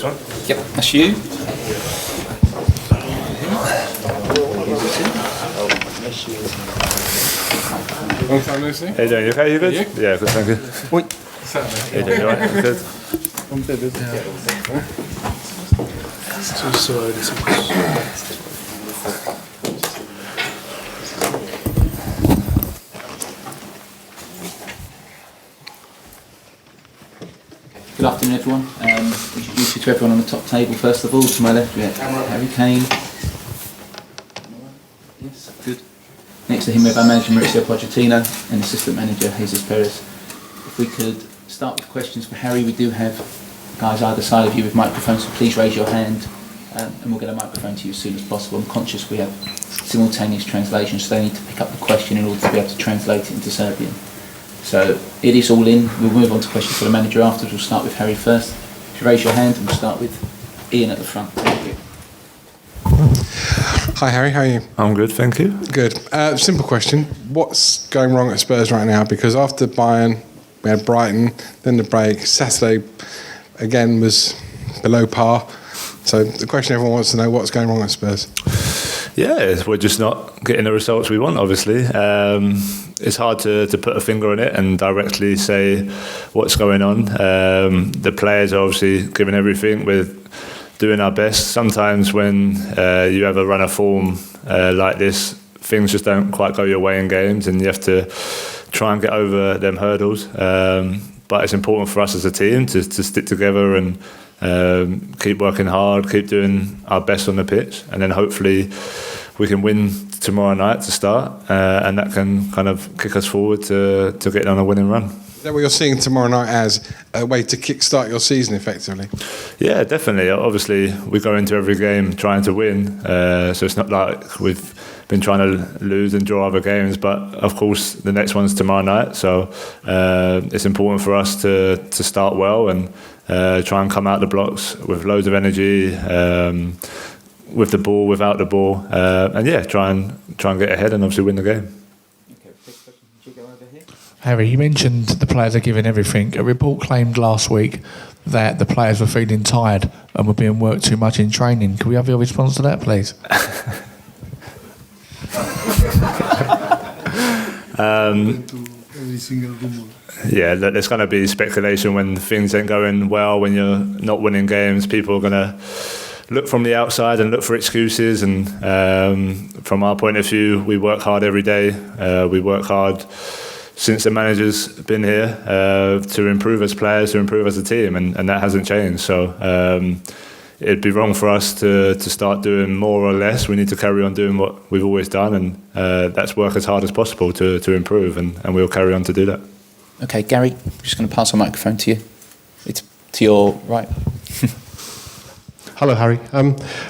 this one. Yep, that's you. Long time no see. How you doing? You okay? You good? Yeah, good, thank you. Oi. How you doing? You alright? Good. I'm dead, isn't it? It's too slow. Good afternoon, everyone. Introduce you to everyone on the top table. First of all, to my left we have Harry Kane. Yes, good. Next to him we have our manager Mauricio Pochettino and assistant manager Jesus Perez. If we could start with questions for Harry, we do have guys either side of you with microphones, so please raise your hand and we'll get a microphone to you as soon as possible. I'm conscious we have simultaneous translation, so they need to pick up the question in order to be able to translate it into Serbian. So it is all in. We'll move on to questions for the manager afterwards. We'll start with Harry first. If you raise your hand, we'll start with Ian at the front. Thank you. Hi Harry, how are you? I'm good, thank you. Good. Simple question. What's going wrong at Spurs right now? Because after Bayern, we had Brighton, then the break. Saturday, again, was below par. So the question everyone wants to know, what's going wrong at Spurs? Yeah, we're just not getting the results we want, obviously. It's hard to put a finger on it and directly say what's going on. The players are obviously giving everything. We're doing our best. Sometimes when you have a run of form like this, things just don't quite go your way in games and you have to try and get over them hurdles. But it's important for us as a team to stick together and keep working hard, keep doing our best on the pitch, and then hopefully we can win tomorrow night to start, and that can kind of kick us forward to getting on a winning run. Is that what you're seeing tomorrow night as a way to kick-start your season effectively? Yeah, definitely. Obviously, we go into every game trying to win, so it's not like we've been trying to lose and draw other games, but of course the next one's tomorrow night, so it's important for us to start well and try and come out the blocks with loads of energy, with the ball, without the ball, and yeah, try and get ahead and obviously win the game. Harry, you mentioned the players are giving everything. A report claimed last week that the players were feeling tired and were being worked too much in training. Can we have your response to that, please? Yeah, there's going to be speculation when things ain't going well, when you're not winning games. People are going to look from the outside and look for excuses, and from our point of view, we work hard every day. We work hard since the manager's been here to improve as players, to improve as a team, and that hasn't changed. So it'd be wrong for us to start doing more or less. We need to carry on doing what we've always done, and that's work as hard as possible to improve, and we'll carry on to do that. Okay, Gary, I'm just going to pass the microphone to you. It's to your right. Hello, Harry.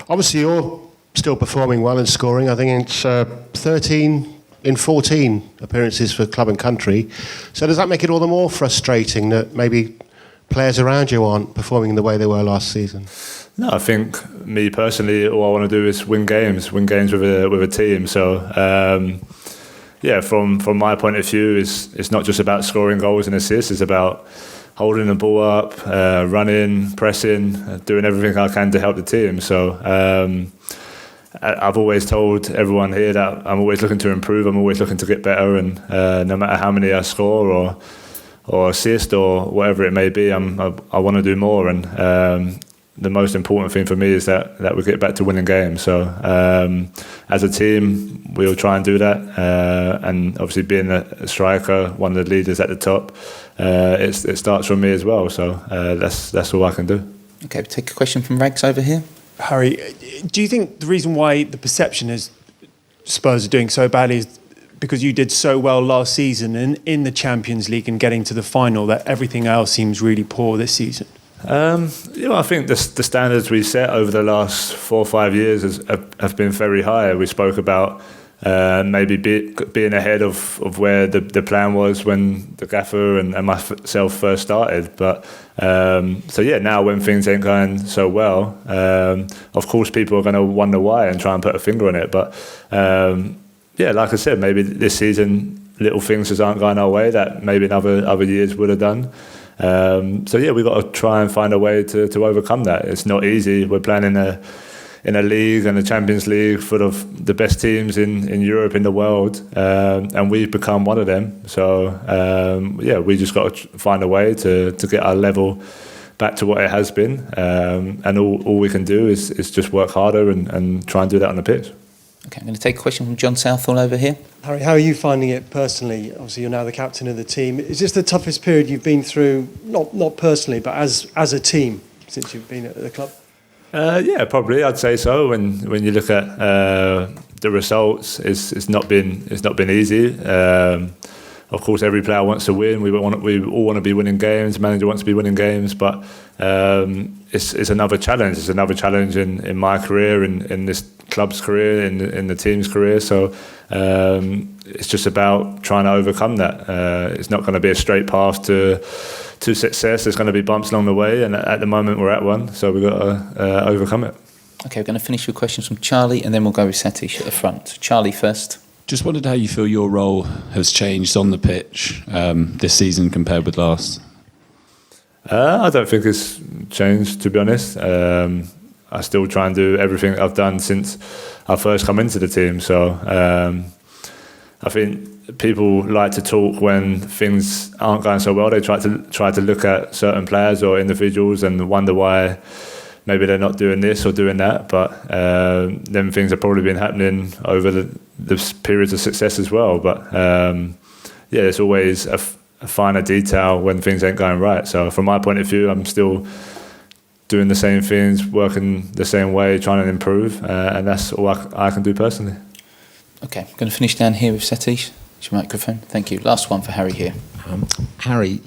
Obviously, you're still performing well and scoring. I think it's 13 in 14 appearances for club and country. So does that make it all the more frustrating that maybe players around you aren't performing the way they were last season? No, I think me personally, all I want to do is win games with a team. So yeah, from my point of view, it's not just about scoring goals and assists. It's about holding the ball up, running, pressing, doing everything I can to help the team. So I've always told everyone here that I'm always looking to improve. I'm always looking to get better, and no matter how many I score or assist or whatever it may be, I want to do more. And the most important thing for me is that we get back to winning games. So as a team, we'll try and do that. And obviously, being a striker, one of the leaders at the top, it starts from me as well. So that's all I can do. Okay, we'll take a question from Rags over here. Harry, do you think the reason why the perception is Spurs are doing so badly is because you did so well last season in the Champions League and getting to the final, that everything else seems really poor this season? I think the standards we set over the last 4 or 5 years have been very high. We spoke about maybe being ahead of where the plan was when the gaffer and myself first started. But so yeah, now when things ain't going so well, of course people are going to wonder why and try and put a finger on it. But yeah, like I said, maybe this season little things just aren't going our way that maybe in other years would have done. So yeah, we've got to try and find a way to overcome that. It's not easy. We're playing in a league and a Champions League full of the best teams in Europe, in the world, and we've become one of them. So yeah, we just got to find a way to get our level back to what it has been, and all we can do is just work harder and try and do that on the pitch. Okay, I'm going to take a question from John Southall over here. Harry, how are you finding it personally? Obviously, you're now the captain of the team. Is this the toughest period you've been through, not personally, but as a team since you've been at the club? Yeah, probably. I'd say so. When you look at the results, it's not been easy. Of course, every player wants to win. We all want to be winning games. The manager wants to be winning games, but it's another challenge. It's another challenge in my career, in this club's career, in the team's career. So it's just about trying to overcome that. It's not going to be a straight path to success. There's going to be bumps along the way, and at the moment we're at one. So we've got to overcome it. Okay, we're going to finish with questions from Charlie, and then we'll go with Satish at the front. So Charlie first. Just wondered how you feel your role has changed on the pitch this season compared with last. I don't think it's changed, to be honest. I still try and do everything I've done since I first come into the team. So I think people like to talk when things aren't going so well. They try to look at certain players or individuals and wonder why maybe they're not doing this or doing that. But them things have probably been happening over the periods of success as well. But yeah, there's always a finer detail when things ain't going right. So from my point of view, I'm still doing the same things, working the same way, trying to improve, and that's all I can do personally. Okay, I'm going to finish down here with Satish. It's your microphone. Thank you. Last one for Harry here. Harry,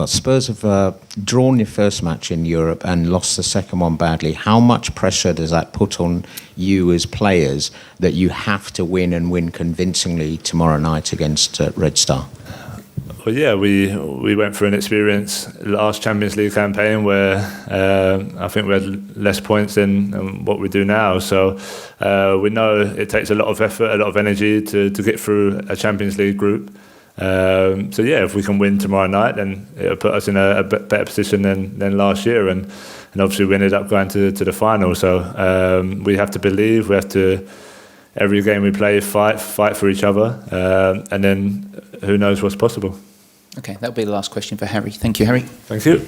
Spurs have drawn your first match in Europe and lost the second one badly. How much pressure does that put on you as players that you have to win and win convincingly tomorrow night against Red Star? Well, yeah, we went through an experience last Champions League campaign where I think we had less points than what we do now. So we know it takes a lot of effort, a lot of energy to get through a Champions League group. So yeah, if we can win tomorrow night, then it'll put us in a better position than last year. And obviously we ended up going to the final. So we have to believe, we have to, every game we play, fight for each other. And then who knows what's possible. Okay, that'll be the last question for Harry. Thank you, Harry. Thank you.